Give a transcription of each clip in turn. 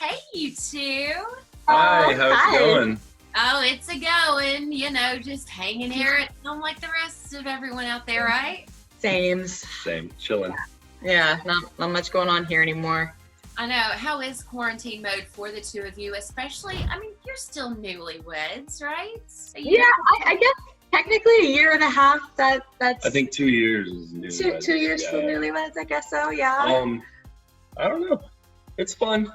Hey, you two. Hi, how's it going? Oh, it's a going, just hanging here at home like the rest of everyone out there, right? Same, chilling. Yeah, not much going on here anymore. I know. How is quarantine mode for the two of you? Especially, you're still newlyweds, right? I guess technically a year and a half. That's. I think 2 years is newlyweds. Two years for newlyweds. I guess so. Yeah. I don't know. It's fun.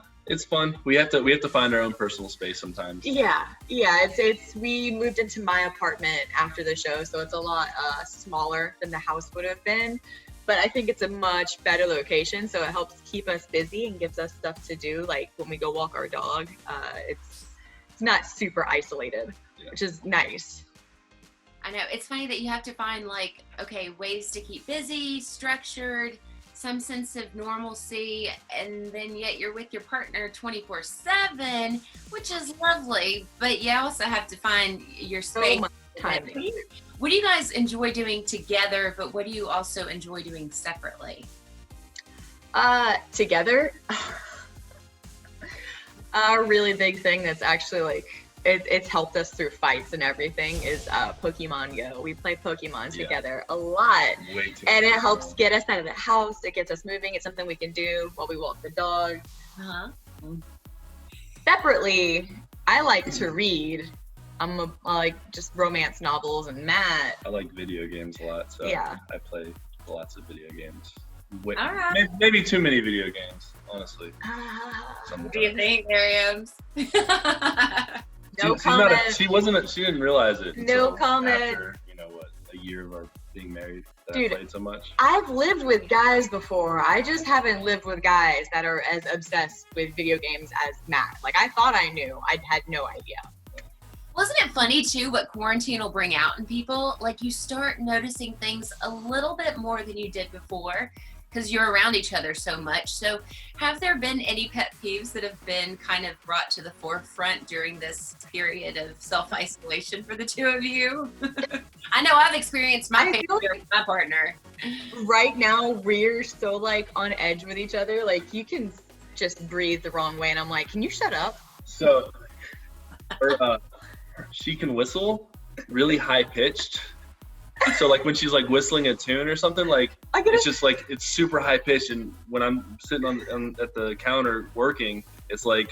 We have to find our own personal space sometimes. Yeah. It's we moved into my apartment after the show, so it's a lot smaller than the house would have been. But I think it's a much better location, so it helps keep us busy and gives us stuff to do. Like when we go walk our dog, it's not super isolated, which is nice. I know. It's funny that you have to find ways to keep busy, structured, some sense of normalcy, and then yet you're with your partner 24/7, which is lovely, but you also have to find your space. So much time. What do you guys enjoy doing together, but what do you also enjoy doing separately? Together, a really big thing that's actually it's helped us through fights and everything is Pokemon Go. We play Pokemon together a lot, and it helps get us out of the house. It gets us moving. It's something we can do while we walk the dog. Separately, I like to read. I like just romance novels, and Matt. I like video games a lot, so I play lots of video games. All right. Maybe too many video games, honestly. What do you think, Miriam? No comment. She didn't realize it. No comment. After, a year of our being married that Dude, I played so much. I've lived with guys before. I just haven't lived with guys that are as obsessed with video games as Matt. I thought I knew. I had no idea. Wasn't it funny too what quarantine will bring out in people? You start noticing things a little bit more than you did before because you're around each other so much. So have there been any pet peeves that have been kind of brought to the forefront during this period of self-isolation for the two of you? I know I've experienced my favorite with my partner. Right now, we're so on edge with each other. You can just breathe the wrong way and I'm like, can you shut up? So she can whistle really high pitched. So when she's whistling a tune or something, it's just it's super high pitched. And when I'm sitting at the counter working, it's why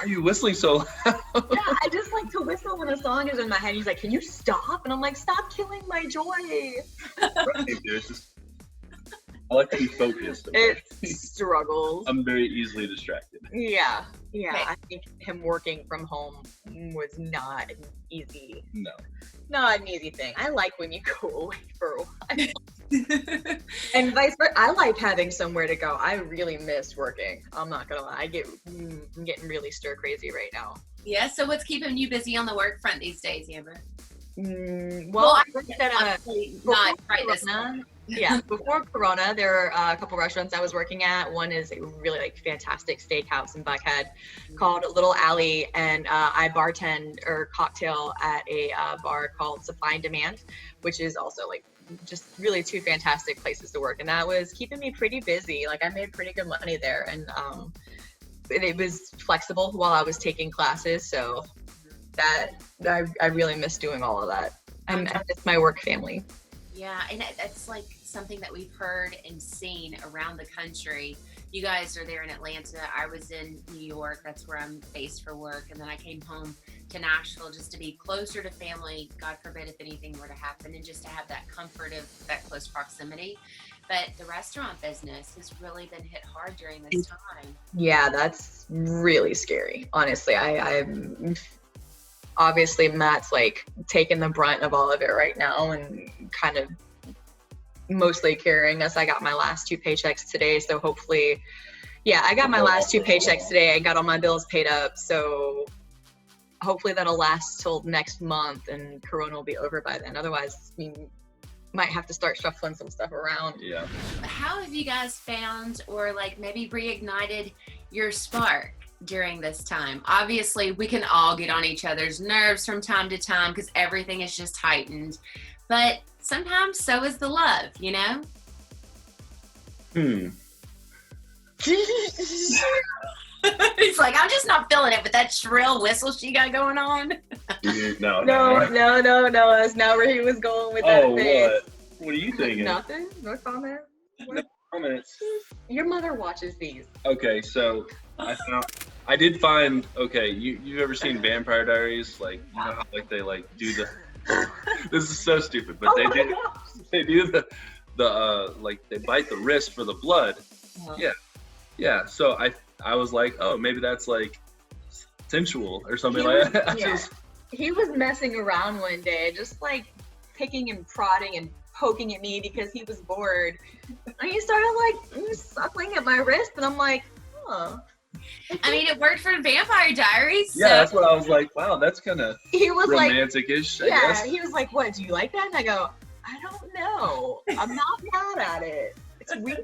are you whistling so loud? Yeah, I just like to whistle when a song is in my head. He's like, can you stop? And I'm like, stop killing my joy. I like to be focused. It struggles. I'm very easily distracted. Yeah. Okay. I think him working from home was not an easy. No. Not an easy thing. I like when you go away for a while. And vice versa. I like having somewhere to go. I really miss working. I'm not gonna lie. I'm getting really stir crazy right now. Yeah. So what's keeping you busy on the work front these days, Amber? I worked at before Corona, there were a couple restaurants I was working at. One is a really fantastic steakhouse in Buckhead called Little Alley, and I bartend or cocktail at a bar called Supply and Demand, which is also just really two fantastic places to work, and that was keeping me pretty busy. I made pretty good money there, and it was flexible while I was taking classes, so that I really miss doing all of that. I miss my work family. Yeah, and that's something that we've heard and seen around the country. You guys are there in Atlanta. I was in New York. That's where I'm based for work. And then I came home to Nashville just to be closer to family. God forbid if anything were to happen, and just to have that comfort of that close proximity. But the restaurant business has really been hit hard during this time. Yeah, that's really scary. Honestly, I'm obviously Matt's taking the brunt of all of it right now and kind of mostly carrying us. I got my last 2 paychecks today, so hopefully, I got my last 2 paychecks today. I got all my bills paid up, so hopefully that'll last till next month and Corona will be over by then. Otherwise, we might have to start shuffling some stuff around. Yeah. How have you guys found or maybe reignited your spark during this time? Obviously, we can all get on each other's nerves from time to time because everything is just heightened. But sometimes so is the love, He's like, I'm just not feeling it with that shrill whistle she got going on. No. That's not where he was going with that face. What are you thinking? Nothing? No comment? No comments. Your mother watches these. Okay, so I did find, okay, you ever seen Vampire Diaries? Like, you know how like they like do the this is so stupid, but they do the like they bite the wrist for the blood. Yeah. So I was like, oh, maybe that's like sensual or something like that. He was messing around one day, just like picking and prodding and poking at me because he was bored. And he started like suckling at my wrist, and I'm like, huh. I mean, it worked for Vampire Diaries. Yeah, that's what I was like. Wow, that's kind of romantic-ish. Like, yeah, he was like, "What? Do you like that?" And I go, "I don't know. I'm not mad at it. It's weird."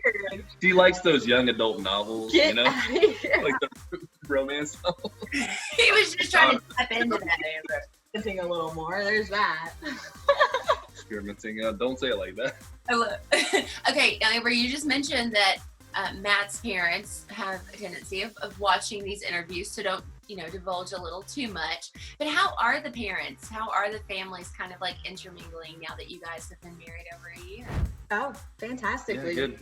He likes those young adult novels, Get out of here. like the romance novels. He was just trying to tap into that. Experimenting a little more. There's that. Experimenting. Don't say it like that. Okay, Amber, you just mentioned that Matt's parents have a tendency of watching these interviews, so don't divulge a little too much. But how are the parents? How are the families kind of like intermingling now that you guys have been married over a year? Oh, fantastically. Yeah, good.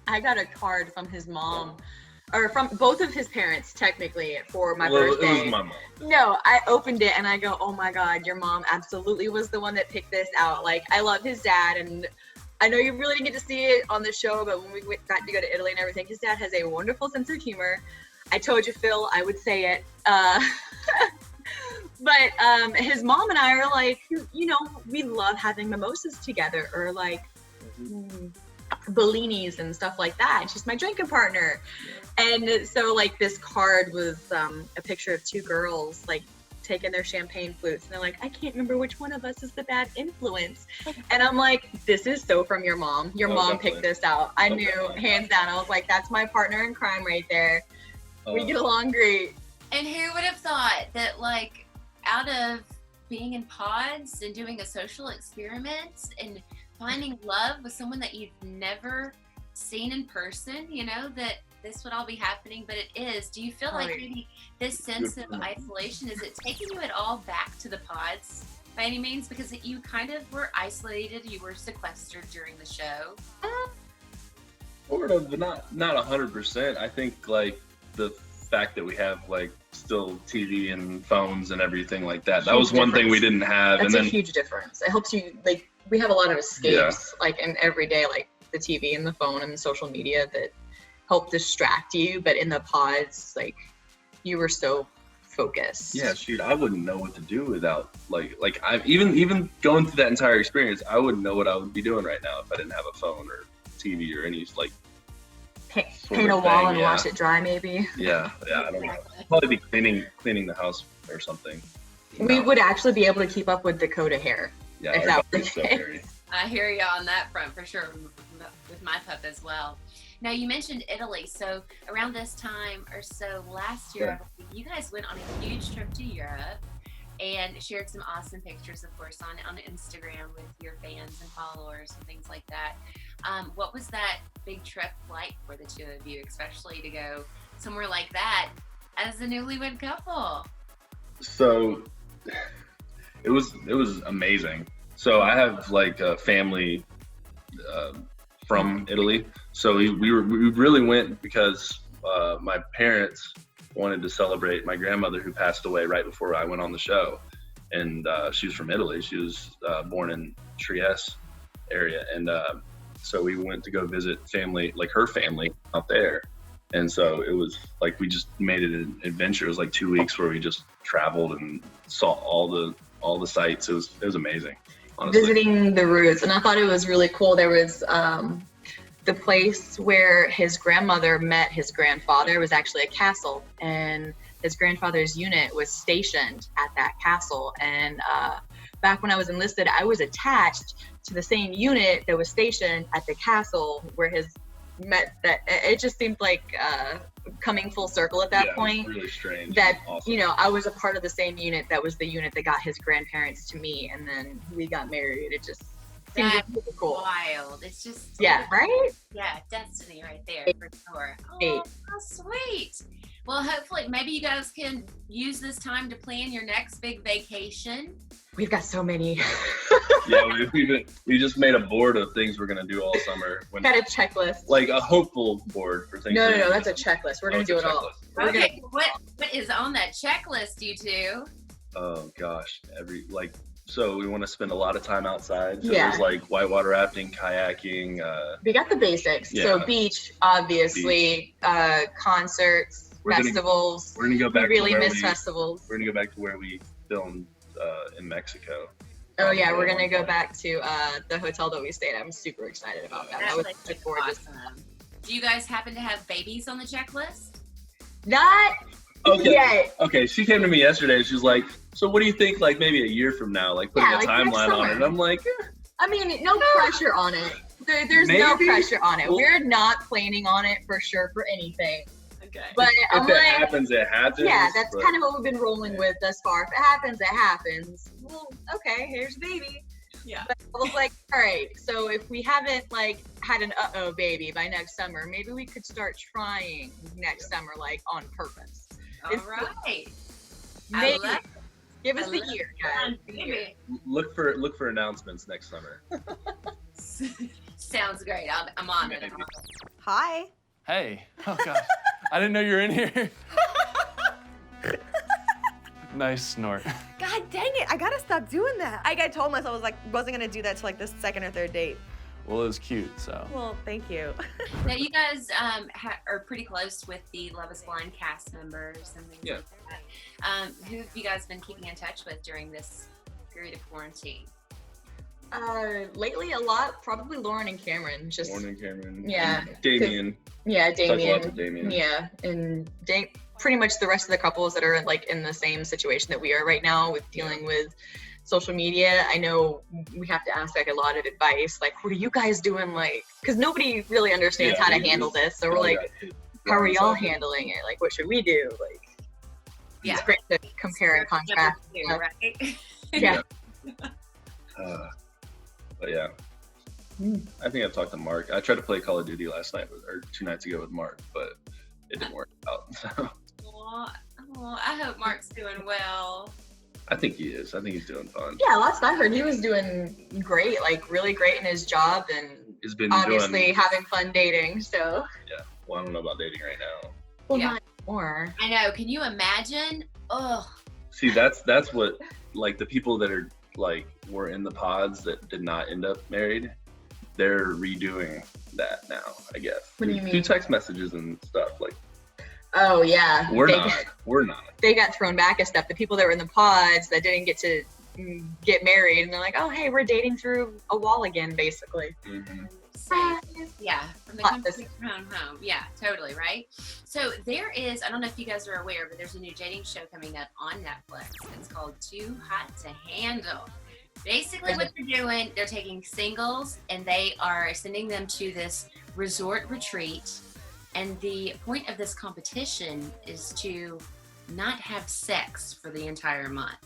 I got a card from his mom, or from both of his parents, technically, for my birthday. It was my mom. No, I opened it and I go, oh my God, your mom absolutely was the one that picked this out. Like, I love his dad, and I know you really didn't get to see it on the show, but when we got to go to Italy and everything, his dad has a wonderful sense of humor. I told you, Phil, I would say it. But his mom and I are like, we love having mimosas together, or like Bellinis and stuff like that. And she's my drinking partner. And so like this card was a picture of two girls like taking their champagne flutes, and they're like, I can't remember which one of us is the bad influence. And I'm like, this is so from your mom. Your mom picked this out. I knew hands down. I was like, that's my partner in crime right there. We get along great. And who would have thought that, like, out of being in pods and doing a social experiment and finding love with someone that you've never seen in person, that this would all be happening, but it is. Do you feel like maybe this sense of isolation, is it taking you at all back to the pods by any means? Because you kind of were isolated, you were sequestered during the show. Sort of, but not 100%. I think like the fact that we have like still TV and phones and everything like that. That was one thing we didn't have. That's a huge difference. It helps you, like, we have a lot of escapes, like in every day, like the TV and the phone and the social media that help distract you. But in the pods, like, you were so focused. Yeah, shoot, I wouldn't know what to do without like I even going through that entire experience, I wouldn't know what I would be doing right now if I didn't have a phone or TV or any like paint a wall and watch it dry, maybe. Yeah, I don't know. I'd probably be cleaning the house or something. We would actually be able to keep up with Dakota hair. Yeah, if that was the case. I hear you on that front for sure, with my pup as well. Now, you mentioned Italy. So around this time or so last year, you guys went on a huge trip to Europe and shared some awesome pictures, of course, on Instagram with your fans and followers and things like that. What was that big trip like for the two of you, especially to go somewhere like that as a newlywed couple? So it was amazing. So I have like a family from Italy. So we really went because my parents wanted to celebrate my grandmother who passed away right before I went on the show. And she was from Italy. She was born in Trieste area. And so we went to go visit family, like her family out there. And so it was like, we just made it an adventure. It was like 2 weeks where we just traveled and saw all the sites. It was amazing, honestly. Visiting the roots. And I thought it was really cool. There was the place where his grandmother met his grandfather was actually a castle, and his grandfather's unit was stationed at that castle. And back when I was enlisted, I was attached to the same unit that was stationed at the castle where his met. That it just seemed like coming full circle at that point. It was really strange. That awesome. I was a part of the same unit that was the unit that got his grandparents to me, and then we got married. Seems That's really cool. wild. It's just Right? Yeah, destiny right there for sure. Oh, how sweet. Well, hopefully, maybe you guys can use this time to plan your next big vacation. We've got so many. Yeah, we just made a board of things we're gonna do all summer. Got a checklist. Like a hopeful board for things. No, that's a checklist. We're gonna do it all. Okay, what is on that checklist, you two? Oh gosh, so we want to spend a lot of time outside. So Yeah. there's like whitewater rafting, kayaking. We got the basics. Yeah. So beach, obviously, concerts, festivals. We're gonna go back. We really miss festivals. We're gonna go back to where we filmed in Mexico. Oh yeah, we're gonna go back to the hotel that we stayed at. I'm super excited about that. That was That's gorgeous. awesome. Do you guys happen to have babies on the checklist? Not yet. Okay, she came to me yesterday and she's like, so what do you think, like maybe a year from now, like putting a timeline on it? And I'm like, I mean, no pressure on it. There's no pressure on it. Well, we're not planning on it for sure for anything. Okay. But if it happens, it happens. Yeah, that's kind of what we've been rolling with thus far. If it happens, it happens. Well, okay, here's the baby. Yeah. But I was like, all right, so if we haven't like had an baby by next summer, maybe we could start trying next summer, like on purpose. All right. Maybe. I love Give us a year, guys. Look for announcements next summer. Sounds great. I'm on it. Hi. Hey. Oh gosh. I didn't know you were in here. Nice snort. God dang it! I gotta stop doing that. I told myself I was like wasn't gonna do that till like the second or third date. Well, it was cute, so. Well, thank you. Now you guys are pretty close with the Love Is Blind cast members and things like that. Who have you guys been keeping in touch with during this period of quarantine? Lately a lot, probably Lauren and Cameron. Lauren and Cameron. Yeah. Damien. Yeah, Damien. Talk Damien. Yeah, and pretty much the rest of the couples that are like in the same situation that we are right now with dealing with social media. I know we have to ask like a lot of advice, like what are you guys doing, like, because nobody really understands how to handle this. So we're like, how are y'all handling it? Like, what should we do? Like, it's great to compare and contrast. Right? Yeah. But yeah, I think I've talked to Mark. I tried to play Call of Duty last night or 2 nights ago with Mark, but it didn't work out. So. I hope Mark's doing well. I think he is. I think he's doing fine. Yeah, last I heard he was doing great, like really great in his job, and he's been obviously having fun dating. So yeah, well, I don't know about dating right now. Well, not anymore. I know. Can you imagine? Oh. See, that's what, like, the people that are like were in the pods that did not end up married, they're redoing that now, I guess. What do you mean? Through text messages and stuff, like. Oh yeah. We're not. They got thrown back a step. The people that were in the pods that didn't get to get married, and they're like, oh hey, we're dating through a wall again, basically. Mm-hmm. Yeah, from the country around home. Yeah, totally, right? So there is, I don't know if you guys are aware, but there's a new dating show coming up on Netflix. It's called Too Hot to Handle. Basically what they're doing, they're taking singles and they are sending them to this resort retreat. And the point of this competition is to not have sex for the entire month.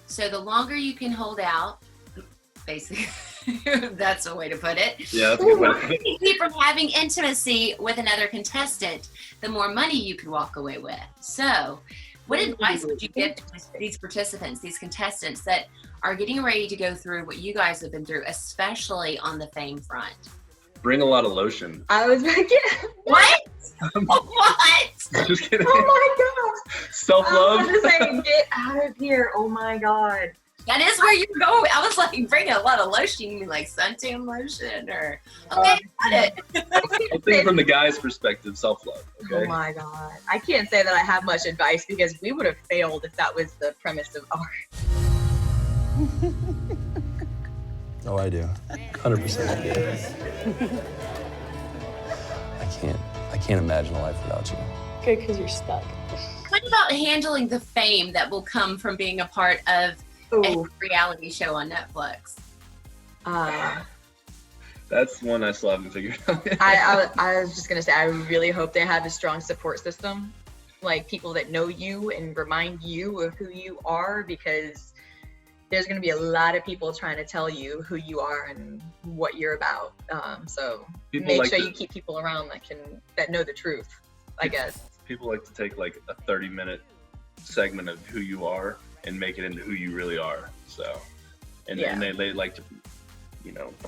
So the longer you can hold out, basically, that's a way to put it. Yeah, that's a good way to put it. Keep from having intimacy with another contestant, the more money you could walk away with. So, what advice would you give to these participants, these contestants that are getting ready to go through what you guys have been through, especially on the fame front? Bring a lot of lotion. I was like, what? What? Just kidding. Oh my god. Self-love. I was just like, get out of here. Oh my god. That is where you're going. I was like, bring a lot of lotion. You mean like suntan lotion or? Okay, got it. I think from the guy's perspective, self-love. Okay? Oh my god. I can't say that I have much advice because we would have failed if that was the premise of ours. Oh, I do. 100% I do. I can't imagine a life without you. Good, because you're stuck. What about handling the fame that will come from being a part of a reality show on Netflix? That's one I still haven't figured out. I was just gonna say, I really hope they have a strong support system, like people that know you and remind you of who you are, because there's going to be a lot of people trying to tell you who you are and what you're about. So People make like sure to- you keep people around that know the truth, I guess. People like to take like a 30-minute segment of who you are and make it into who you really are. So, and they like to,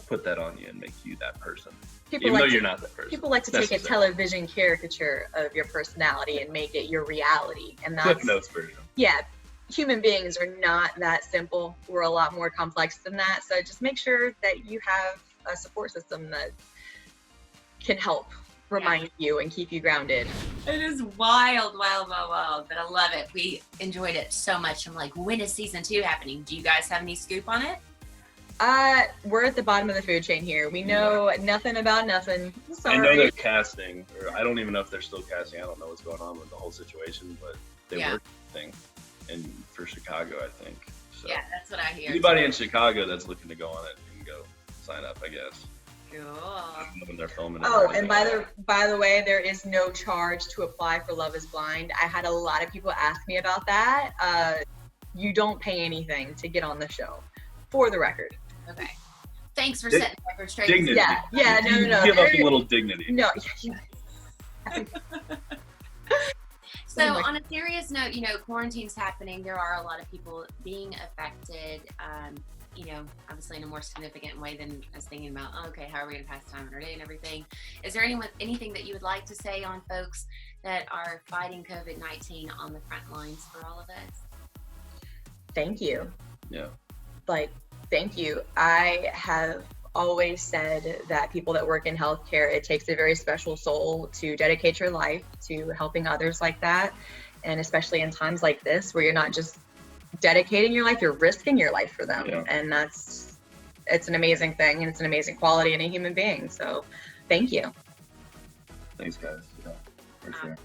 put that on you and make you that person, even though you're not that person. People like to take a television caricature of your personality and make it your reality, and that's Cliff Notes version. Yeah, human beings are not that simple. We're a lot more complex than that. So just make sure that you have a support system that can help remind you and keep you grounded. It is wild, but I love it. We enjoyed it so much. I'm like, when is season 2 happening? Do you guys have any scoop on it? We're at the bottom of the food chain here. We know nothing about nothing. Sorry. I know they're casting, or I don't even know if they're still casting. I don't know what's going on with the whole situation, but they were casting for Chicago, I think. So Yeah, that's what I hear. anybody in Chicago that's looking to go on it can go sign up, I guess. Cool. When they're filming it. Oh, and by the way, there is no charge to apply for Love is Blind. I had a lot of people ask me about that. You don't pay anything to get on the show, for the record. Okay. Thanks for setting the record straight. Dignity. Yeah, no. Give up a little dignity. No. So on a serious note, quarantine's happening. There are a lot of people being affected, obviously in a more significant way than us thinking about, how are we going to pass time in our day and everything. Is there anything that you would like to say on folks that are fighting COVID-19 on the front lines for all of us? Thank you. Yeah. Thank you. I have always said that people that work in healthcare, it takes a very special soul to dedicate your life to helping others like that. And especially in times like this, where you're not just dedicating your life, you're risking your life for them. Yeah. And it's an amazing thing, and it's an amazing quality in a human being. So thank you. Thanks, guys. Yeah, for sure.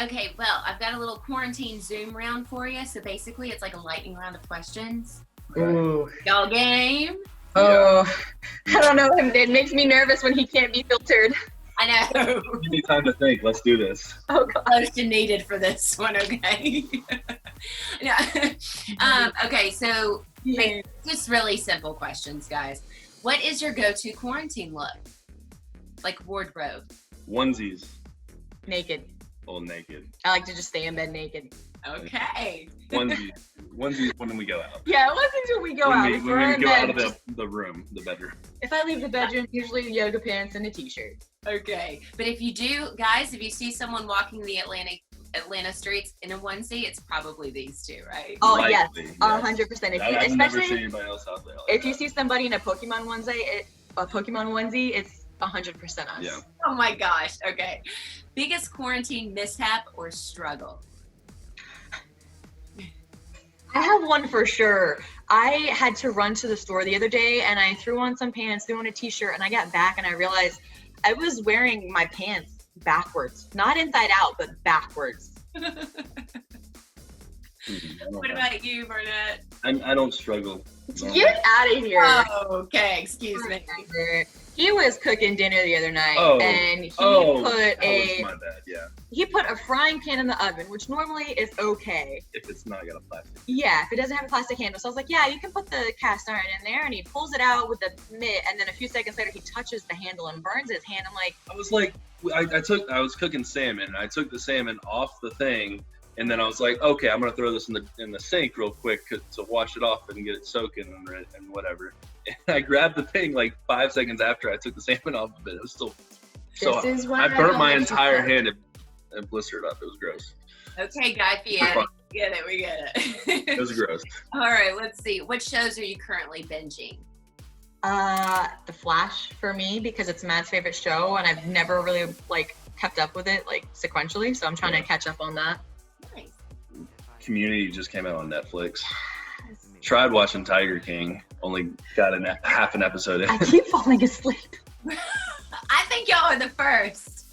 Okay, well, I've got a little quarantine Zoom round for you. So basically, it's like a lightning round of questions. Ooh. Y'all game? Oh, I don't know. It makes me nervous when he can't be filtered. I know. Give me time to think. Let's do this. Oh, God. Motion needed for this one, okay? Okay, so just really simple questions, guys. What is your go-to quarantine look? Like wardrobe? Onesies. Naked. All naked. I like to just stay in bed naked. Okay. Onesies when we go out. Yeah, once until we go out. When we go out of the room, the bedroom. If I leave the bedroom, usually yoga pants and a t-shirt. Okay. But if you do, guys, if you see someone walking the Atlanta streets in a onesie, it's probably these two, right? Oh, Likely, yes, yes. 100%. I've never seen anybody else out there. If you see somebody in a Pokemon onesie, it's 100% us. Yeah. Oh my gosh. Okay. Biggest quarantine mishap or struggle? I have one for sure. I had to run to the store the other day, and I threw on some pants, threw on a t-shirt, and I got back and I realized I was wearing my pants backwards. Not inside out, but backwards. What about you, Barnett? I don't struggle. Get out of here. Oh, okay. Excuse me. He was cooking dinner the other night, and he put a frying pan in the oven, which normally is okay. If it's not got a plastic. Yeah, if it doesn't have a plastic handle. So I was like, yeah, you can put the cast iron in there, and he pulls it out with the mitt, and then a few seconds later, he touches the handle and burns his hand. I'm like, I was like, I was cooking salmon, and I took the salmon off the thing, and then I was like, okay, I'm gonna throw this in the sink real quick to wash it off and get it soaking and whatever. And I grabbed the thing like 5 seconds after I took the salmon off of it. It was still I burnt my entire hand and blistered up. It was gross. Okay, Guy Fieri. We get it. It was gross. All right, let's see. What shows are you currently binging? The Flash for me, because it's Matt's favorite show, and I've never really kept up with it sequentially. So I'm trying to catch up on that. Nice. Community just came out on Netflix. Tried watching Tiger King. Only got half an episode in. I keep falling asleep. I think y'all are the first.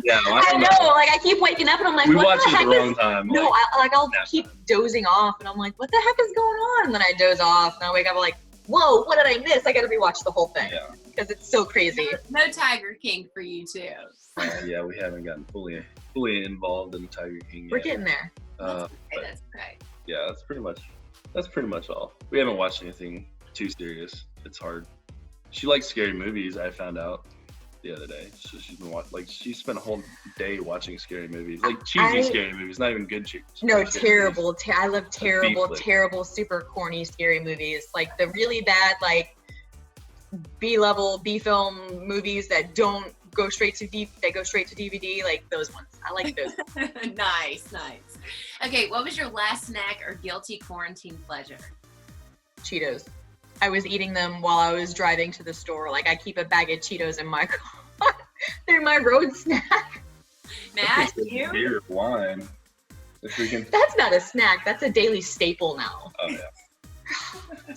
Yeah, I know. I keep waking up and I'm like, we what watched the it heck at the wrong time. No, I'll keep dozing off, and I'm like, what the heck is going on? And then I doze off, and I wake up like, whoa, what did I miss? I gotta rewatch the whole thing because it's so crazy. No Tiger King for you too. Yeah, we haven't gotten fully involved in Tiger King yet. We're getting there. That's okay. Yeah, that's pretty much That's pretty much all. We haven't watched anything too serious. It's hard. She likes scary movies, I found out the other day. So she's been she spent a whole day watching scary movies. Like cheesy scary movies, not even good cheesy. No, terrible. I love terrible, super corny scary movies. Like the really bad, like B-level, B-film movies that don't go straight to DVD, like those ones. I like those. Nice. Okay, what was your last snack or guilty quarantine pleasure? Cheetos. I was eating them while I was driving to the store. Like I keep a bag of Cheetos in my car. They're my road snack. Matt, you? Beer, wine. If we can. That's not a snack. That's a daily staple now. Oh yeah.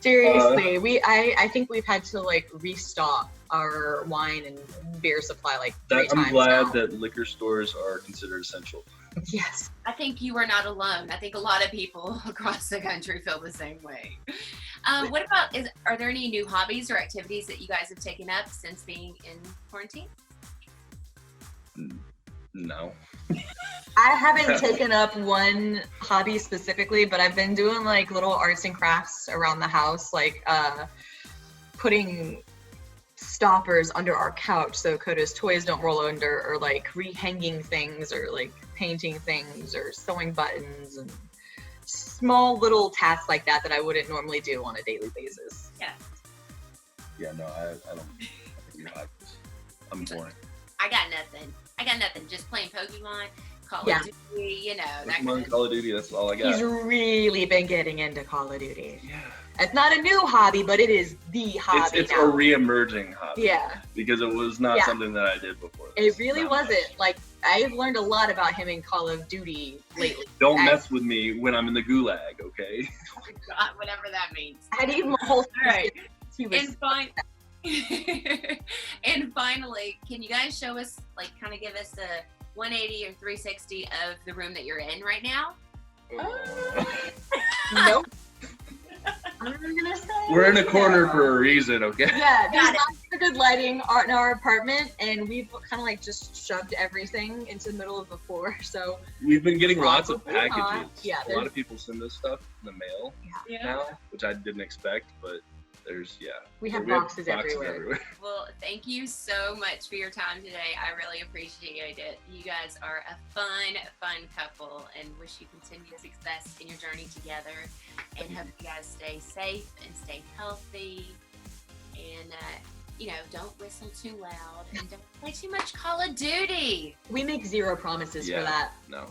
Seriously, I think we've had to like restock our wine and beer supply like 3 times I'm glad now. that liquor stores are considered essential. Yes. I think you are not alone. I think a lot of people across the country feel the same way. What about, are there any new hobbies or activities that you guys have taken up since being in quarantine? No. I haven't taken up one hobby specifically, but I've been doing like little arts and crafts around the house, like putting stoppers under our couch so Koda's toys don't roll under, or like rehanging things, or like painting things, or sewing buttons, and small little tasks like that I wouldn't normally do on a daily basis. Yeah, no, I don't do hobbies. I'm boring. I got nothing. Just playing Pokemon, Call of Duty, you know. Pokemon, Call of Duty, that's all I got. He's really been getting into Call of Duty. Yeah. It's not a new hobby, but it is the hobby It's now. a re-emerging hobby. Yeah. Because it was not something that I did before. It really wasn't. Like, I've learned a lot about him in Call of Duty lately. Don't mess with me when I'm in the gulag, okay? Oh my God, whatever that means. I gave him a whole All right. he was And finally, can you guys show us, like, kind of give us a 180 or 360 of the room that you're in right now? Nope. I'm gonna say We're in a corner for a reason, okay? Yeah, there's not good lighting in our apartment, and we've kind of like just shoved everything into the middle of the floor. So We've been getting lots of Probably packages. not. Yeah, A lot of people send us stuff in the mail now, which I didn't expect, but we have boxes everywhere. Well, thank you so much for your time today. I really appreciate it. You guys are a fun couple, and wish you continued success in your journey together. And hope you guys stay safe and stay healthy. And, don't whistle too loud and don't play too much Call of Duty. We make zero promises for that. No.